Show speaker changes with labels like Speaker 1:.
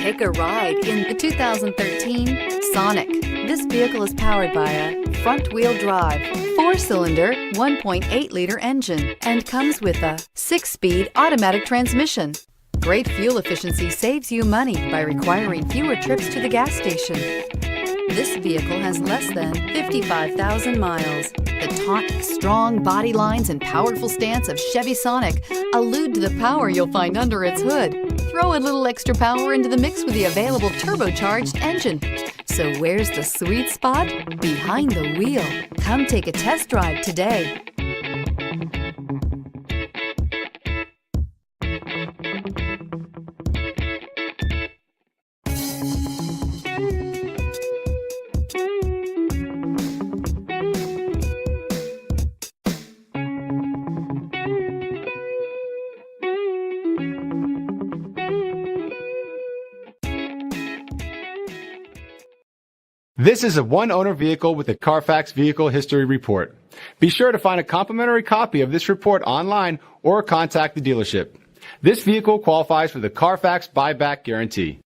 Speaker 1: Take a ride in the 2013 Sonic. This vehicle is powered by a front-wheel drive, 4-cylinder, 1.8-liter engine, and comes with a 6-speed automatic transmission. Great fuel efficiency saves you money by requiring fewer trips to the gas station. This vehicle has less than 55,000 miles. The taut, strong body lines and powerful stance of Chevy Sonic allude to the power you'll find under its hood. Throw a little extra power into the mix with the available turbocharged engine. So where's the sweet spot? Behind the wheel. Come take a test drive today.
Speaker 2: This is a one-owner vehicle with a CARFAX Vehicle History Report. Be sure to find a complimentary copy of this report online or contact the dealership. This vehicle qualifies for the CARFAX Buyback Guarantee.